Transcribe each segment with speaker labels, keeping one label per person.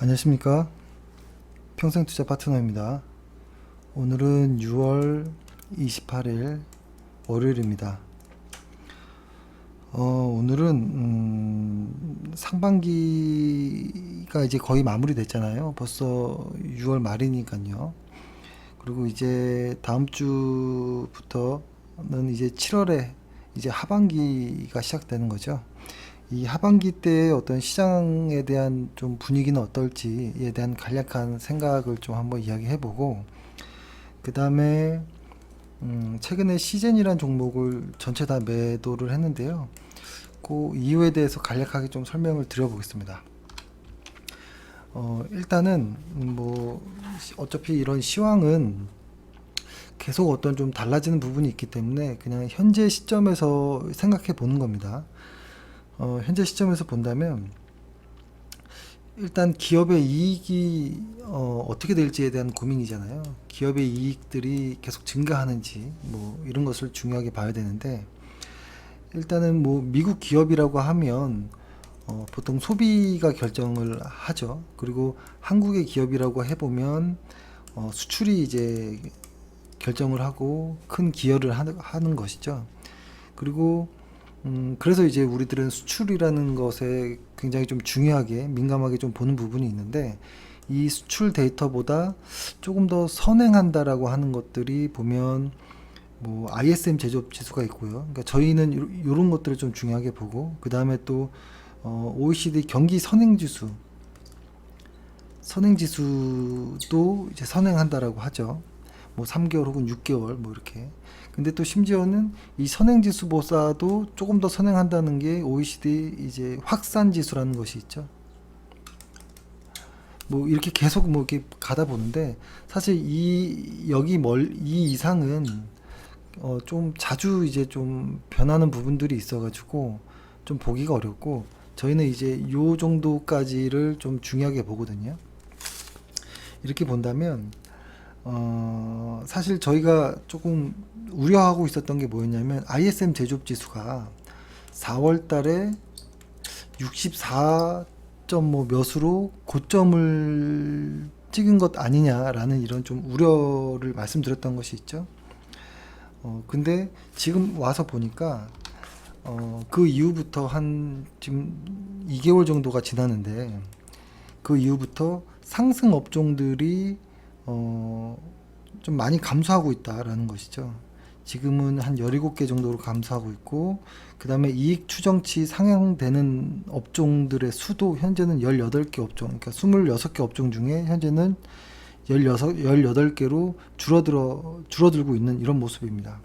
Speaker 1: 안녕하십니까. 평생투자 파트너입니다. 오늘은 6월 28일 월요일입니다. 오늘은 상반기가 이제 거의 마무리 됐잖아요. 벌써 6월 말이니까요. 그리고 이제 다음 주부터는 이제 7월에 이제 하반기가 시작되는 거죠. 이 하반기 때 어떤 시장에 대한 좀 분위기는 어떨지에 대한 간략한 생각을 좀 한번 이야기해보고, 그 다음에 최근에 시젠이란 종목을 전체 다 매도를 했는데요. 그 이유에 대해서 간략하게 좀 설명을 드려보겠습니다. 일단은 뭐 어차피 이런 시황은 계속 어떤 좀 달라지는 부분이 있기 때문에 그냥 현재 시점에서 생각해 보는 겁니다. 현재 시점에서 본다면 일단 기업의 이익이 어떻게 될지에 대한 고민이잖아요. 기업의 이익들이 계속 증가하는지 뭐 이런 것을 중요하게 봐야 되는데, 일단은 뭐 미국 기업이라고 하면 보통 소비가 결정을 하죠. 그리고 한국의 기업이라고 해보면 수출이 이제 결정을 하고 큰 기여를 하는 것이죠. 그리고 그래서 이제 우리들은 수출이라는 것에 굉장히 좀 중요하게 민감하게 좀 보는 부분이 있는데, 이 수출 데이터보다 조금 더 선행한다라고 하는 것들이 보면 뭐 ISM 제조업 지수가 있고요. 그러니까 저희는 이런 것들을 좀 중요하게 보고, 그 다음에 또 OECD 경기 선행 지수도 이제 선행한다라고 하죠. 뭐 3개월 혹은 6개월 뭐 이렇게. 근데 또 심지어는 이 선행지수보다도 조금 더 선행한다는 게 OECD 이제 확산지수라는 것이 있죠. 뭐 이렇게 계속 뭐 이렇게 가다 보는데, 사실 이 이상은 좀 자주 이제 좀 변하는 부분들이 있어가지고 좀 보기가 어렵고, 저희는 이제 요 정도까지를 좀 중요하게 보거든요. 이렇게 본다면 사실 저희가 조금 우려하고 있었던 게 뭐였냐면, ISM 제조업 지수가 4월 달에 64점 뭐 몇으로 고점을 찍은 것 아니냐라는 이런 좀 우려를 말씀드렸던 것이 있죠. 근데 지금 와서 보니까 그 이후부터 한 지금 2개월 정도가 지났는데, 그 이후부터 상승 업종들이 좀 많이 감소하고 있다라는 것이죠. 지금은 한 17개 정도로 감소하고 있고, 그 다음에 이익 추정치 상향되는 업종들의 수도 현재는 18개 업종, 그러니까 26개 업종 중에 현재는 18개로 줄어들고 있는 이런 모습입니다.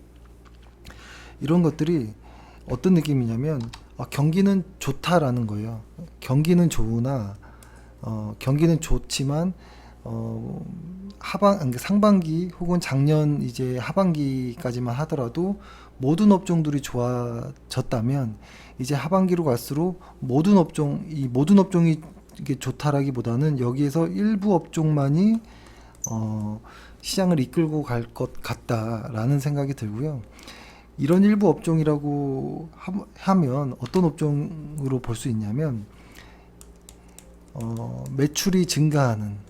Speaker 1: 이런 것들이 어떤 느낌이냐면, 경기는 좋다라는 거예요. 경기는 좋으나 경기는 좋지만 상반기 혹은 작년 이제 하반기까지만 하더라도 모든 업종들이 좋아졌다면, 이제 하반기로 갈수록 이 모든 업종이 이게 좋다라기보다는 여기에서 일부 업종만이 시장을 이끌고 갈 것 같다라는 생각이 들고요. 이런 일부 업종이라고 하면 어떤 업종으로 볼 수 있냐면, 매출이 증가하는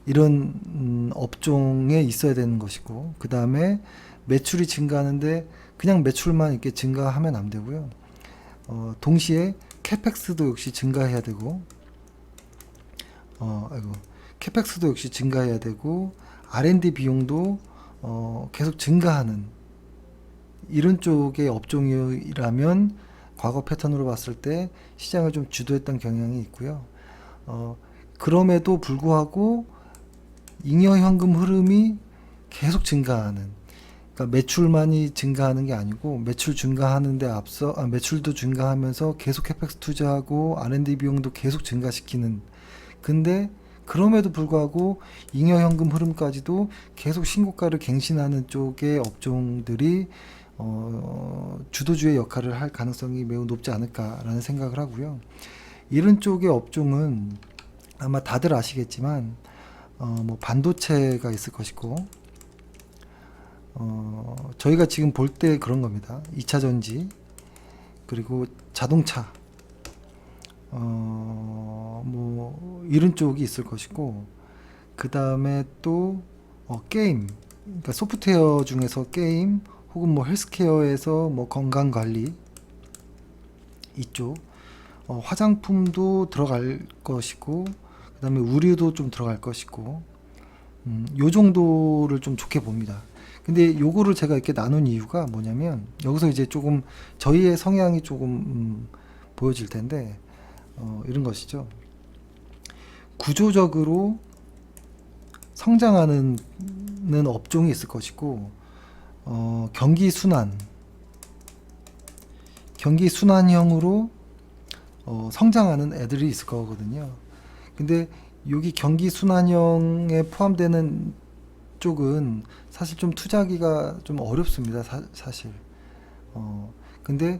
Speaker 1: 이런 업종에 있어야 되는 것이고, 그 다음에 매출이 증가하는데 그냥 매출만 이렇게 증가하면 안 되고요. 동시에 캐펙스도 역시 증가해야 되고, 캐펙스도 역시 증가해야 되고, R&D 비용도 계속 증가하는 이런 쪽의 업종이라면 과거 패턴으로 봤을 때 시장을 좀 주도했던 경향이 있고요. 그럼에도 불구하고 잉여현금 흐름이 계속 증가하는, 그러니까 매출만이 증가하는 게 아니고 매출 증가하는데 앞서 매출도 증가하면서 계속 캐펙스 투자하고 R&D 비용도 계속 증가시키는, 근데 그럼에도 불구하고 잉여현금 흐름까지도 계속 신고가를 갱신하는 쪽의 업종들이 주도주의 역할을 할 가능성이 매우 높지 않을까라는 생각을 하고요. 이런 쪽의 업종은 아마 다들 아시겠지만 뭐 반도체가 있을 것이고, 저희가 지금 볼 때 그런 겁니다. 2차 전지, 그리고 자동차, 뭐 이런 쪽이 있을 것이고, 그 다음에 또 게임, 그러니까 소프트웨어 중에서 게임 혹은 뭐 헬스케어에서 뭐 건강관리 이쪽, 화장품도 들어갈 것이고, 그 다음에 의류도 좀 들어갈 것이고, 요 정도를 좀 좋게 봅니다. 근데 요거를 제가 이렇게 나눈 이유가 뭐냐면, 여기서 이제 조금 저희의 성향이 조금 보여질 텐데, 이런 것이죠. 구조적으로 성장하는 업종이 있을 것이고, 경기 순환형으로 성장하는 애들이 있을 거거든요. 근데 여기 경기 순환형에 포함되는 쪽은 사실 좀 투자하기가 좀 어렵습니다. 사실. 근데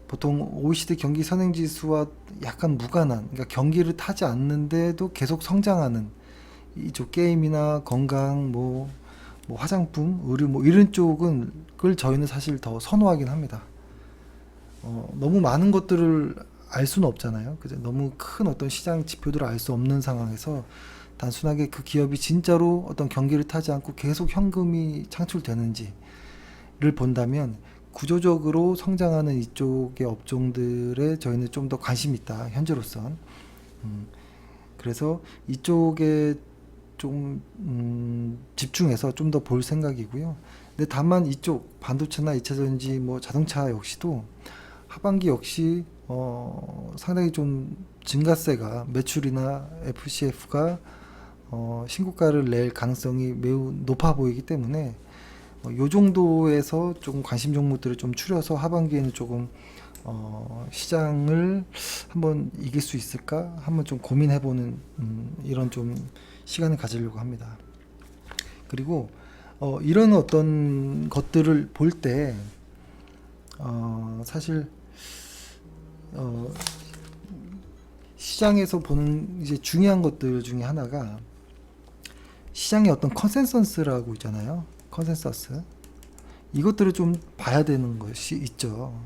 Speaker 1: 보통 OECD 경기 선행지수와 약간 무관한, 그러니까 경기를 타지 않는데도 계속 성장하는 이쪽 게임이나 건강, 뭐 화장품, 의류 뭐 이런 쪽은 걸 저희는 사실 더 선호하긴 합니다. 너무 많은 것들을 알 수는 없잖아요. 그죠? 너무 큰 어떤 시장 지표들을 알 수 없는 상황에서 단순하게 그 기업이 진짜로 어떤 경기를 타지 않고 계속 현금이 창출되는지를 본다면 구조적으로 성장하는 이쪽의 업종들에 저희는 좀 더 관심이 있다. 현재로선. 그래서 이쪽에 좀 집중해서 좀 더 볼 생각이고요. 근데 다만 이쪽 반도체나 2차전지 뭐 자동차 역시도 하반기 역시 상당히 좀 증가세가 매출이나 FCF가 신고가를 낼 가능성이 매우 높아 보이기 때문에 요 정도에서 조금 관심 종목들을 좀 추려서 하반기에는 조금 시장을 한번 이길 수 있을까 한번 좀 고민해보는 이런 좀 시간을 가지려고 합니다. 그리고 이런 어떤 것들을 볼 때 사실 시장에서 보는 이제 중요한 것들 중에 하나가 시장의 어떤 컨센서스라고 있잖아요. 컨센서스. 이것들을 좀 봐야 되는 것이 있죠.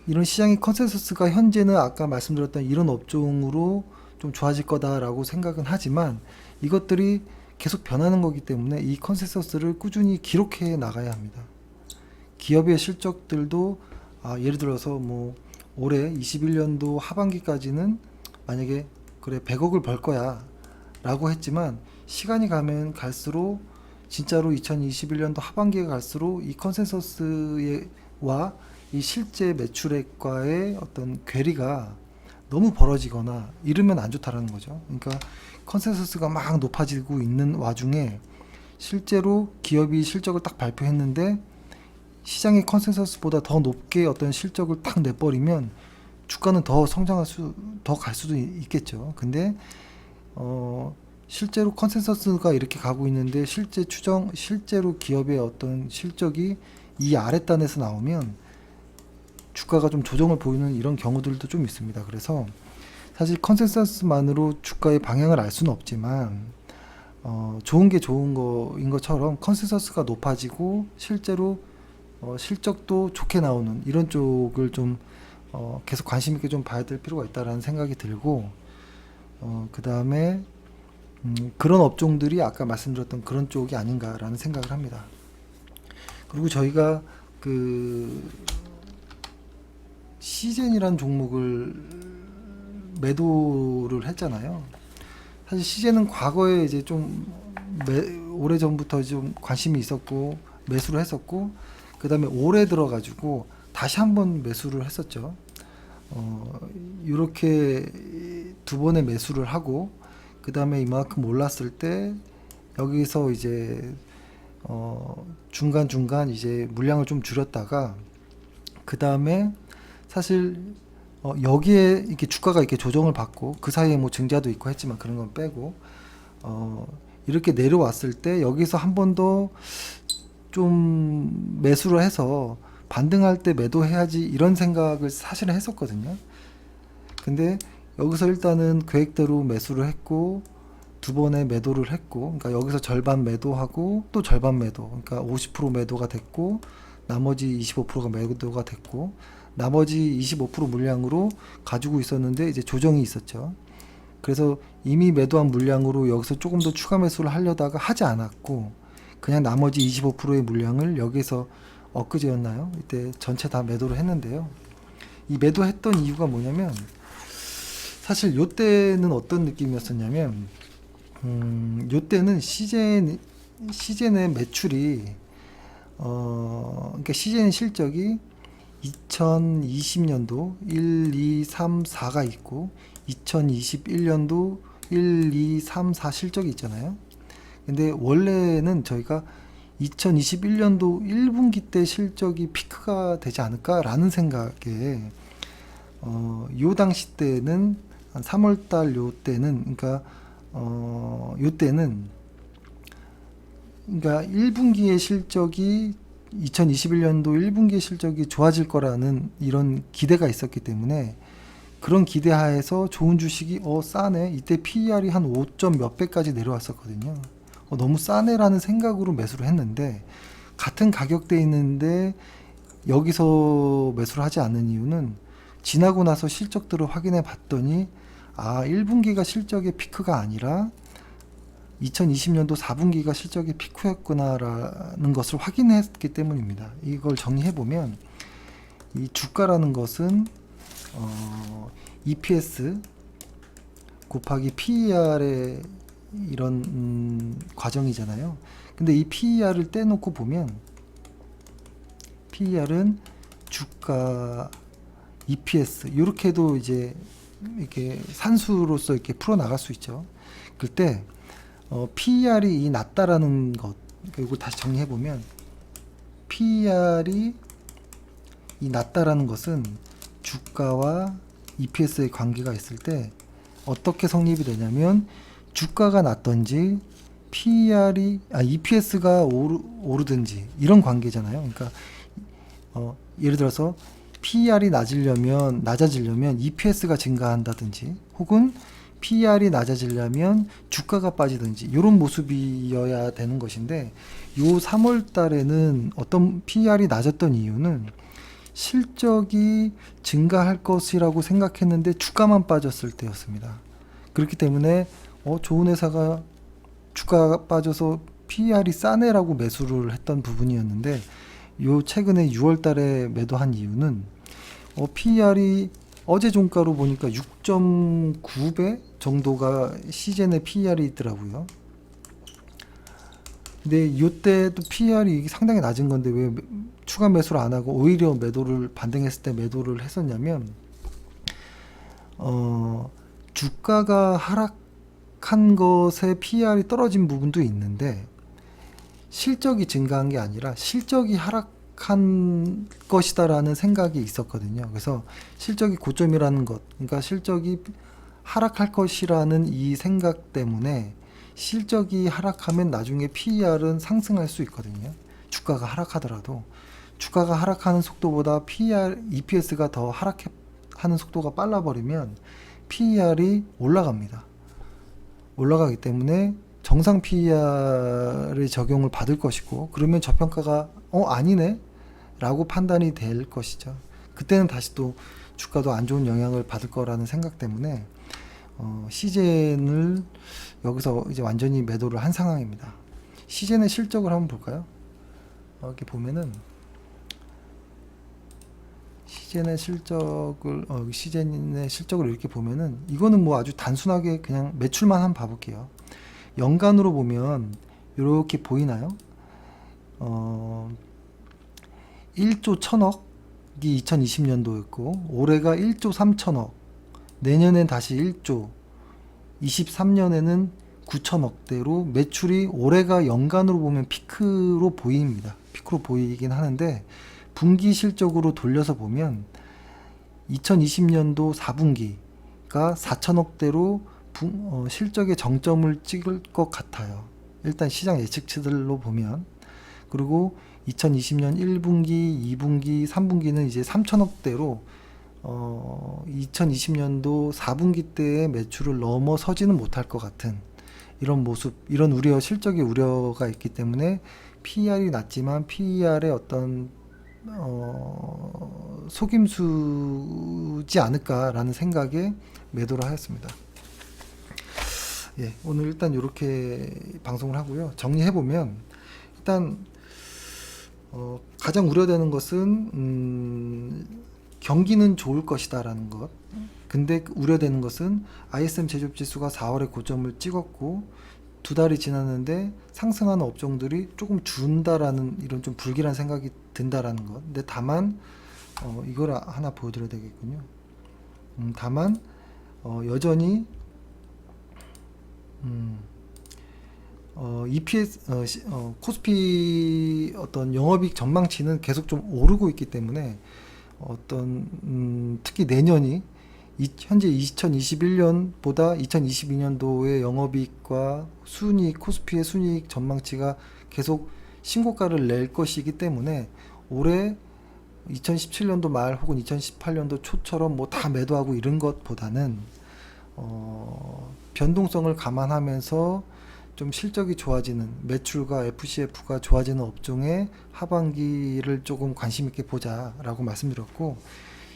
Speaker 1: 이런 시장의 컨센서스가 현재는 아까 말씀드렸던 이런 업종으로 좀 좋아질 거다라고 생각은 하지만 이것들이 계속 변하는 거기 때문에 이 컨센서스를 꾸준히 기록해 나가야 합니다. 기업의 실적들도 예를 들어서 뭐 올해 21년도 하반기까지는 만약에 그래 100억을 벌 거야 라고 했지만 시간이 가면 갈수록 진짜로 2021년도 하반기에 갈수록 이 컨센서스와 이 실제 매출액과의 어떤 괴리가 너무 벌어지거나 이러면 안 좋다라는 거죠. 그러니까 컨센서스가 막 높아지고 있는 와중에 실제로 기업이 실적을 딱 발표했는데 시장의 컨센서스보다 더 높게 어떤 실적을 딱 내버리면 주가는 더 더 갈 수도 있겠죠. 근데 실제로 컨센서스가 이렇게 가고 있는데 실제로 기업의 어떤 실적이 이 아랫단에서 나오면 주가가 좀 조정을 보이는 이런 경우들도 좀 있습니다. 그래서 사실 컨센서스만으로 주가의 방향을 알 수는 없지만 좋은 게 좋은 거인 것처럼 컨센서스가 높아지고 실제로 실적도 좋게 나오는 이런 쪽을 좀 계속 관심 있게 좀 봐야 될 필요가 있다라는 생각이 들고 그 다음에 그런 업종들이 아까 말씀드렸던 그런 쪽이 아닌가라는 생각을 합니다. 그리고 저희가 그 시젠이라는 종목을 매도를 했잖아요. 사실 시젠은 과거에 이제 좀 오래 전부터 좀 관심이 있었고 매수를 했었고 그 다음에 올해 들어가지고 다시 한번 매수를 했었죠. 이렇게 두 번의 매수를 하고 그 다음에 이만큼 올랐을 때 여기서 이제 중간중간 이제 물량을 좀 줄였다가 그 다음에 사실 여기에 이렇게 주가가 이렇게 조정을 받고 그 사이에 뭐 증자도 있고 했지만 그런 건 빼고 이렇게 내려왔을 때 여기서 한 번 더 좀 매수를 해서 반등할 때 매도해야지 이런 생각을 사실은 했었거든요. 근데 여기서 일단은 계획대로 매수를 했고 두 번의 매도를 했고 그러니까 여기서 절반 매도하고 또 절반 매도 그러니까 50% 매도가 됐고 나머지 25%가 매도가 됐고 나머지 25% 물량으로 가지고 있었는데 이제 조정이 있었죠. 그래서 이미 매도한 물량으로 여기서 조금 더 추가 매수를 하려다가 하지 않았고 그냥 나머지 25%의 물량을 여기서 엊그제였나요? 이때 전체 다 매도를 했는데요. 이 매도했던 이유가 뭐냐면 사실 요때는 어떤 느낌이었었냐면 요때는 시젠의 매출이 그러니까 시젠 실적이 2020년도 1, 2, 3, 4가 있고 2021년도 1, 2, 3, 4 실적이 있잖아요. 근데 원래는 저희가 2021년도 1분기 때 실적이 피크가 되지 않을까라는 생각에 요 당시 때는 한 3월달 요 때는 그러니까 요 때는 그러니까 1분기의 실적이 2021년도 1분기 실적이 좋아질 거라는 이런 기대가 있었기 때문에 그런 기대하에서 좋은 주식이 싸네 이때 PER이 한 5점 몇 배까지 내려왔었거든요. 너무 싸네라는 생각으로 매수를 했는데 같은 가격대에 있는데 여기서 매수를 하지 않는 이유는 지나고 나서 실적들을 확인해 봤더니 1분기가 실적의 피크가 아니라 2020년도 4분기가 실적의 피크였구나라는 것을 확인했기 때문입니다. 이걸 정리해보면 이 주가라는 것은 EPS 곱하기 PER의 이런 과정이잖아요. 근데 이 PER을 떼놓고 보면 PER은 주가 EPS 이렇게도 이제 이렇게 산수로서 이렇게 풀어 나갈 수 있죠. 그때 PER이 낮다라는 것, 이걸 다시 정리해 보면 PER이 낮다라는 것은 주가와 EPS의 관계가 있을 때 어떻게 성립이 되냐면 주가가 낮던지 EPS가 오르든지 이런 관계잖아요. 그러니까 예를 들어서 PER이 낮아지려면 EPS가 증가한다든지 혹은 PER이 낮아지려면 주가가 빠지든지 이런 모습이어야 되는 것인데 요 3월 달에는 어떤 PER이 낮았던 이유는 실적이 증가할 것이라고 생각했는데 주가만 빠졌을 때였습니다. 그렇기 때문에 좋은 회사가 주가가 빠져서 PER이 싸네라고 매수를 했던 부분이었는데 요 최근에 6월 달에 매도한 이유는 PER이 어제 종가로 보니까 6.9배 정도가 시젠의 PER이 있더라고요. 근데 이때도 PER이 상당히 낮은 건데 왜 추가 매수를 안 하고 오히려 매도를 반등했을 때 매도를 했었냐면 주가가 하락한 것에 PER이 떨어진 부분도 있는데 실적이 증가한 게 아니라 실적이 하락한 것이다라는 생각이 있었거든요. 그래서 실적이 고점이라는 것, 그러니까 실적이 하락할 것이라는 이 생각 때문에 실적이 하락하면 나중에 PER은 상승할 수 있거든요. 주가가 하락하더라도 주가가 하락하는 속도보다 EPS가 더 하락하는 속도가 빨라버리면 PER이 올라갑니다. 올라가기 때문에 정상 PER의 적용을 받을 것이고 그러면 저평가가 아니네 라고 판단이 될 것이죠. 그때는 다시 또 주가도 안 좋은 영향을 받을 거라는 생각 때문에 시젠을 여기서 이제 완전히 매도를 한 상황입니다. 시젠의 실적을 한번 볼까요? 이렇게 보면은 시젠의 실적을 이렇게 보면은 이거는 뭐 아주 단순하게 그냥 매출만 한번 봐볼게요. 연간으로 보면 이렇게 보이나요? 1조 1000억이 2020년도였고 올해가 1조 3천억, 내년엔 다시 1조, 23년에는 9천억대로 매출이 올해가 연간으로 보면 피크로 보입니다. 피크로 보이긴 하는데 분기 실적으로 돌려서 보면 2020년도 4분기가 4천억대로 실적의 정점을 찍을 것 같아요. 일단 시장 예측치들로 보면. 그리고 2020년 1분기, 2분기, 3분기는 이제 3천억대로 2020년도 4분기 때의 매출을 넘어서지는 못할 것 같은 이런 모습, 이런 우려, 실적의 우려가 있기 때문에 PER이 낮지만 PER의 어떤 속임수지 않을까라는 생각에 매도를 하였습니다. 예, 오늘 일단 이렇게 방송을 하고요. 정리해 보면 일단 가장 우려되는 것은 경기는 좋을 것이다라는 것. 근데 우려되는 것은 ISM 제조업 지수가 4월에 고점을 찍었고 두 달이 지났는데 상승하는 업종들이 조금 준다라는 이런 좀 불길한 생각이 든다라는 것. 근데 다만 이걸 하나 보여드려야 되겠군요. 다만 여전히 EPS 코스피 어떤 영업이익 전망치는 계속 좀 오르고 있기 때문에 특히 내년이 현재 2021년보다 2022년도의 영업이익과 순이익, 코스피의 순이익 전망치가 계속 신고가를 낼 것이기 때문에 올해 2017년도 말 혹은 2018년도 초처럼 뭐 다 매도하고 이런 것보다는 변동성을 감안하면서 좀 실적이 좋아지는 매출과 FCF가 좋아지는 업종의 하반기를 조금 관심 있게 보자라고 말씀드렸고,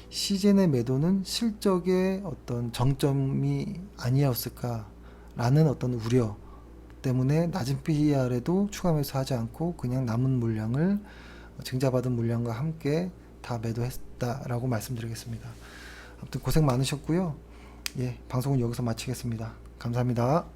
Speaker 1: 시젠의 매도는 실적의 어떤 정점이 아니었을까라는 어떤 우려 때문에 낮은 PER에도 추가 매수하지 않고 그냥 남은 물량을 증자받은 물량과 함께 다 매도했다라고 말씀드리겠습니다. 아무튼 고생 많으셨고요. 예, 방송은 여기서 마치겠습니다. 감사합니다.